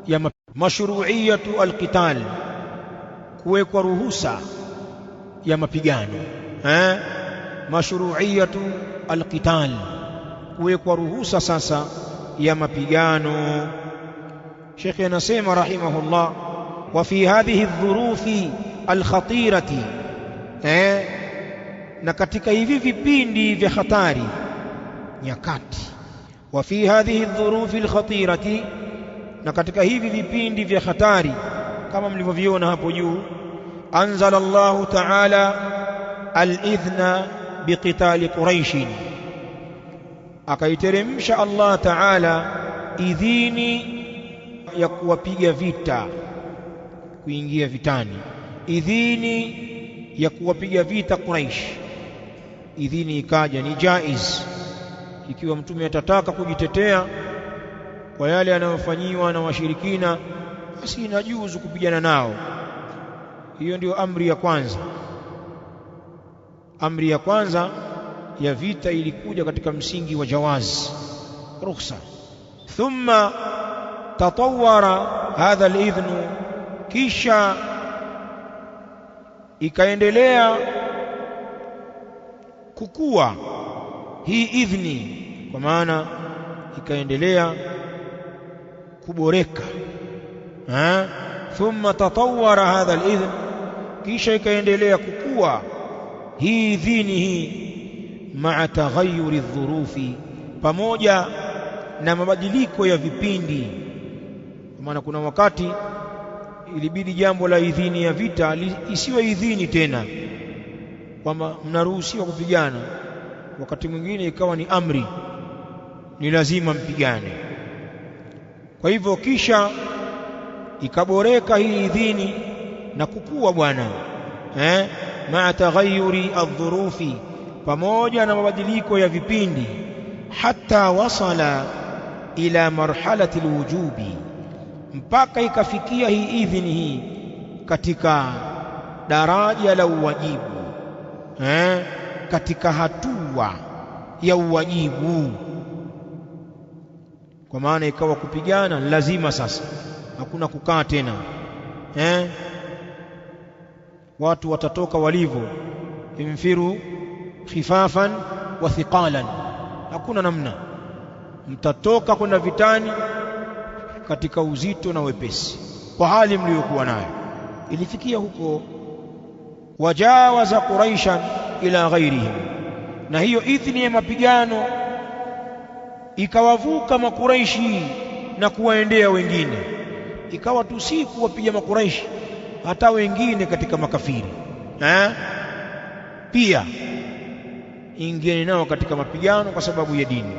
ya mashru'iyatu alqital, kuwekwa ruhusa ya mapigano. Mashru'iyatu alqital, kuwekwa ruhusa sasa ya mapigano. Sheikh anasema rahimahullah, wa fi hadhihi adh-dhurufi al-khatirati, na katika hivi vipindi vya hatari, nyakati. Wa fi hadhihi adh-dhurufi al-khatirati, na katika hivi vipindi vya hatari kama mlivyoviona hapo juu, anzala Allahu ta'ala al-idhna biqitali Quraish, akaiteremsha Allah ta'ala idhini ya kuwapiga vita, kuingia vitani, idhini ya kuwapiga vita Quraish. Idhini ikaja ni jaiz, ikiwa mtume atataka kujitetea kwa yale anayofanyiwa na washirikina, basi inajuzu kupigana nao. Hiyo ndio amri ya kwanza. Amri ya kwanza ya vita ilikuja katika msingi wa jawaz, rukhsa. Thumma tatawara hadha al-idhnu, kisha ikaendelea kukua hii idhni, kwa maana ikaendelea kuboreka. Thumma tatawara hadha al-idhn, kisha ikaendelea kukua hii idhini hii, ma'a taghayyuri adh-dhurufi, pamoja na mabadiliko ya vipindi. Kwa maana kuna wakati ilibidi jambo la idhini ya vita isiwe idhini tena kwamba mnaruhusiwa kupigana, wakati mwingine ikawa ni amri, ni lazima mpigane. Kwa hivyo kisha ikaboreka hii idhini na kukua bwana, ma'a taghayyuri adh-dhurufi, pamoja na mabadiliko ya vipindi, hatta wasala ila marhalati alwujubi, mpaka ikafikia hii idhini hii katika daraja la uwajibu, katika hatua ya uwajibu. Kwa maana ikawa kupigana lazima sasa, hakuna kukaa tena. Watu watatoka walivyo, infiru khifafan wa thiqalan, hakuna namna, mtatoka kwenda vitani katika uzito na wepesi kwa hali mliokuwa nayo. Ilifikia huko, wajawaza quraishan ila ghairihim, na hiyo idhni ya mapigano ikawavuka makuraishi na kuwaendea wengine, ikawa tu si kuwapiga makuraishi, hata wengine katika makafiri pia ingieni nao katika mapigano kwa sababu ya dini.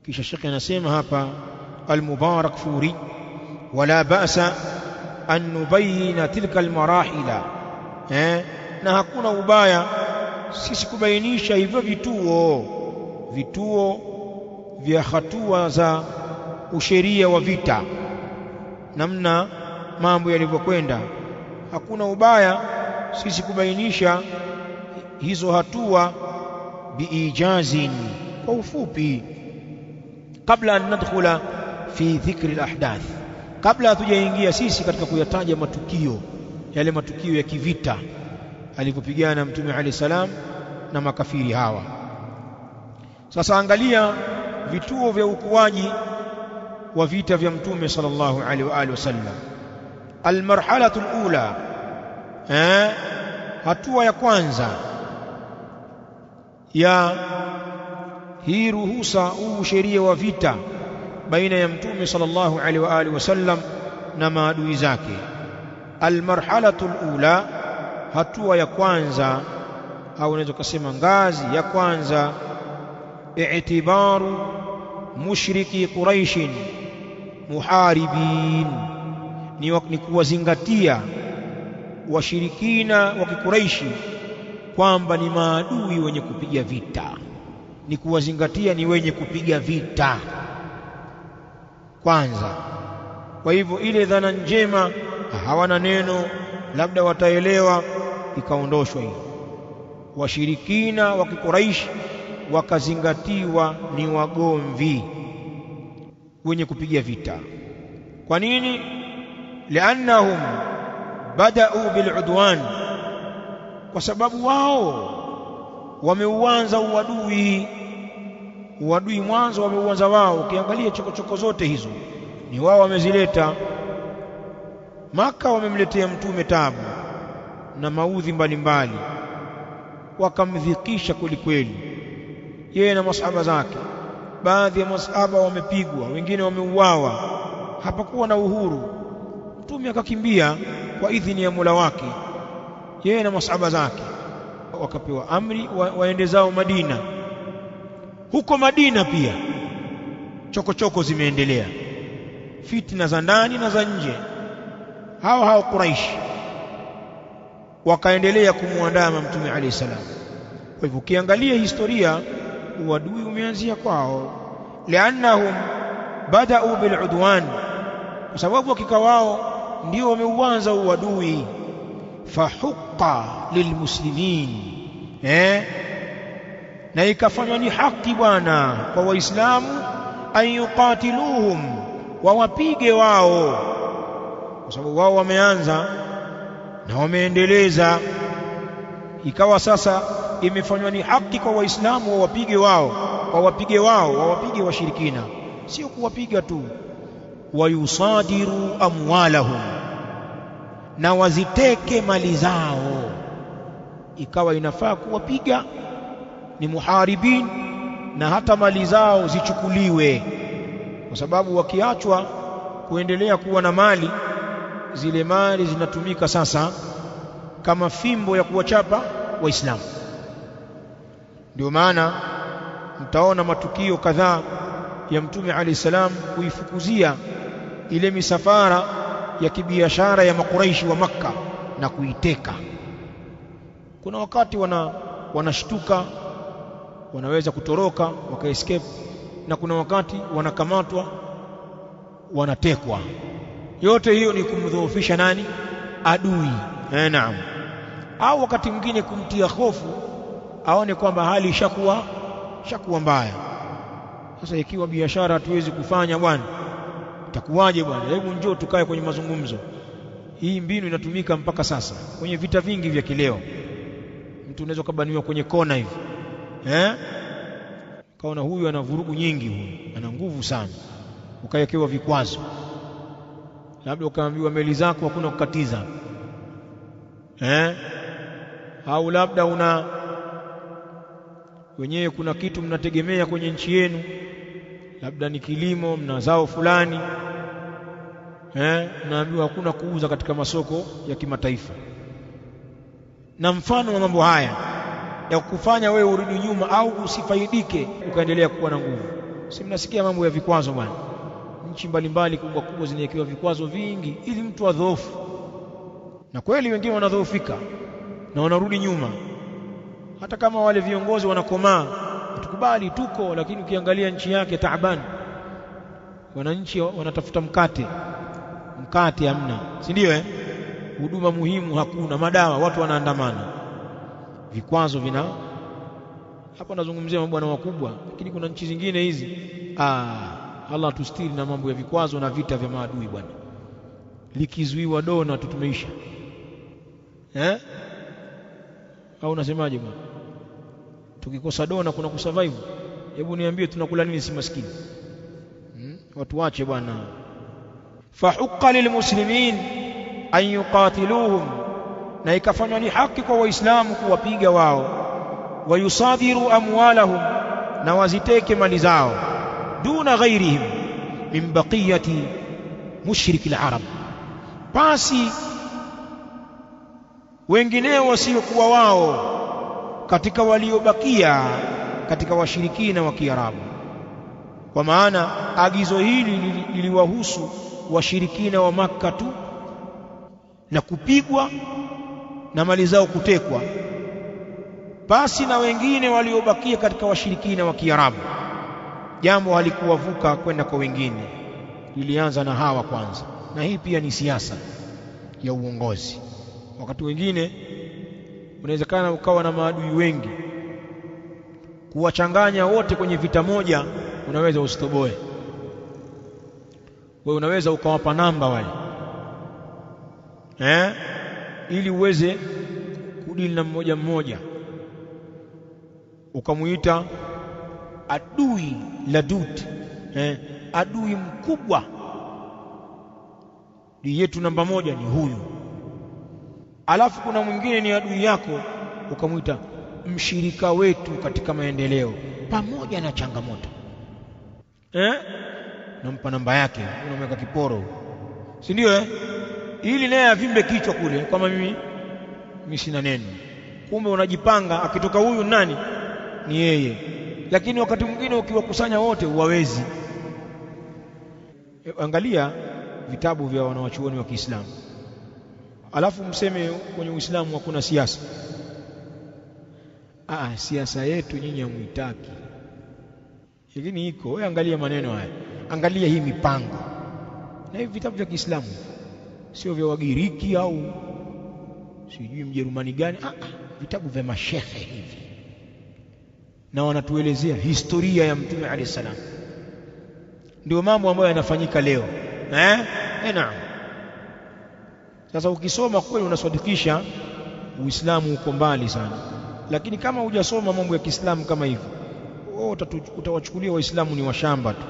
Kisha Sheikh anasema hapa al-Mubarak Furi, wala ba'sa an nubayina tilka al-marahila, na hakuna ubaya sisi kubainisha hivyo vituo vya hatua za usheria wa vita, namna mambo yalivyokwenda. Hakuna ubaya sisi kubainisha hizo hatua biijazin, kwa ufupi, kabla an nadkhula fi dhikri al-ahdath, kabla hatujaingia sisi katika kuyataja matukio, yale matukio ya kivita alipopigana Mtume alayhi salam na makafiri hawa. Sasa angalia vituo vya ukuaji wa vita vya Mtume sallallahu alaihi wa alihi wasallam. Almarhalatu alula, hatua ya kwanza ya hii ruhusa, huu sheria wa vita baina ya Mtume sallallahu alaihi wa alihi wasallam na maadui zake. Almarhalatu alula, hatua ya kwanza, au unaweza kusema ngazi ya kwanza, i'tibaru mushriki quraishin muharibin, ni kuwazingatia washirikina wa Kikuraishi kwamba ni maadui wenye kupiga vita, ni kuwazingatia ni wenye kupiga vita kwanza. Kwa hivyo ile dhana njema, hawana neno, labda wataelewa, ikaondoshwa hiyo. Washirikina wa Kikuraishi wakazingatiwa ni wagomvi, wenye kupiga vita. Kwa nini? Liannahum bada'u bil'udwan, kwa sababu wao wameuanza uadui mwanzo wameuanza wao. Ukiangalia chokochoko zote hizo ni wao wamezileta. Maka wamemletea mtume tabu na maudhi mbalimbali, wakamdhikisha kwelikweli yeye na masahaba zake. Baadhi ya masahaba wamepigwa, wengine wameuawa, hapakuwa na uhuru. Mtume akakimbia kwa idhini ya Mola wake, yeye na masahaba zake wakapewa amri waende zao Madina. Huko Madina pia chokochoko zimeendelea, fitna za ndani na za nje. Hao Quraish wakaendelea kumuandama mtume alayhi salam. Kwa hivyo ukiangalia historia, uadui umeanzia kwao. Liannahum bada'u bil'udwan, kwa sababu hakika wao ndio wameuanza uadui. Fahuqqa lilmuslimin, na ikafanywa ni haki bwana kwa waislamu an yuqatiluhum, wawapige wao, kwa sababu wao wameanza na wameendeleza. Ikawa sasa imefanywa ni haki kwa waislamu wawapige wao, wawapige washirikina, sio kuwapiga tu. Wayusadiru amwalahum, na waziteke mali zao. Ikawa inafaa kuwapiga ni muharibin, na hata mali zao zichukuliwe, kwa sababu wakiachwa kuendelea kuwa na mali, zile mali zinatumika sasa kama fimbo ya kuwachapa Waislamu. Ndio maana mtaona matukio kadhaa ya mtume alayhi salam kuifukuzia ile misafara ya kibiashara ya makuraishi wa Makka na kuiteka. Kuna wakati wanashtuka, wanaweza kutoroka wakaescape, na kuna wakati wanakamatwa wanatekwa. Yote hiyo ni kumdhoofisha nani? Adui. Naam. Au wakati mwingine kumtia hofu, aone kwamba hali ishakuwa mbaya. Sasa ikiwa biashara hatuwezi kufanya bwana, itakuwaje bwana? Hebu njoo tukae kwenye mazungumzo. Hii mbinu inatumika mpaka sasa kwenye vita vingi vya kileo. Mtu unaweza kubaniwa kwenye kona hivi, kaona huyu ana vurugu nyingi, huyu ana nguvu sana, ukawekewa vikwazo. Labda ukaambiwa meli zako hakuna kukatiza, au labda wenyewe kuna kitu mnategemea kwenye nchi yenu, labda ni kilimo, mna zao fulani, naambiwa hakuna kuuza katika masoko ya kimataifa. Na mfano wa mambo haya ya kufanya wewe urudi nyuma au usifaidike ukaendelea kuwa na nguvu. Si mnasikia mambo ya vikwazo bwana? Nchi mbalimbali kubwa zinawekewa vikwazo vingi ili mtu adhoofu, na kweli wengine wanadhoofika na wanarudi nyuma. Hata kama wale viongozi wanakomaa, tukubali tuko, lakini ukiangalia nchi yake taabani, wananchi wanatafuta mkate hamna, si ndio? Huduma muhimu hakuna, madawa, watu wanaandamana, vikwazo vina. Hapa nazungumzia mabwana wakubwa, lakini kuna nchi zingine hizi, Allah tustiri na mambo ya vikwazo na vita vya maadui bwana. Likizuiwa dona tutumeisha, au unasemaje bwana? Tukikosa dona kuna kusurvive? Hebu niambie tunakula nini? Si maskini. Watu wache bwana. Fahuqqa lilmuslimin an yuqatiluhum, na ikafanywa ni haki kwa waislamu kuwapiga wao. Wayusadiru amwalahum, na waziteke mali zao. Duna ghairihim min baqiyati mushriki al-arab, pasi wengineo wasiokuwa wao katika waliobakia katika washirikina wa Kiarabu. Kwa maana agizo hili liliwahusu washirikina wa Makka tu, na kupigwa na mali zao kutekwa, basi na wengine waliobakia katika washirikina wa Kiarabu. Jambo halikuwavuka kwenda kwa wengine, lilianza na hawa kwanza. Na hii pia ni siasa ya uongozi. Wakati wengine unawezekana ukawa na maadui wengi, kuwachanganya wote kwenye vita moja unaweza usitoboe. Wewe unaweza ukawapa namba wale ili uweze kudili na mmoja mmoja, ukamuita adui ladud, adui mkubwa, ni yetu namba moja ni huyu. Alafu kuna mwingine ni adui yako, ukamuita mshirika wetu katika maendeleo pamoja na changamoto, nampa namba yake, unamweka kiporo, si ndio? Ili naye avimbe kichwa kule kama mimi sina neno. Kumbe unajipanga, akitoka huyu nani ni yeye. Lakini wakati mwingine ukiwakusanya wote huwawezi. Angalia vitabu vya wanawachuoni wa Kiislamu, alafu mseme kwenye Uislamu hakuna siasa. Siasa yetu nyinyi hamuitaki, lakini iko. Wewe angalia maneno haya, angalia hii mipango, na hivi vitabu vya Kiislamu sio vya Wagiriki au sijui Mjerumani gani, vitabu vya mashehe hivi, na wanatuelezea historia ya Mtume alayhi salam. Ndio mambo ambayo yanafanyika leo. Naam. Sasa ukisoma kweli unasadikisha Uislamu uko mbali sana, lakini kama hujasoma mambo ya Kiislamu kama hivi, utawachukulia Waislamu ni washamba tu,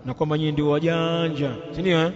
na kwamba nyinyi ndio wajanja, si ndio?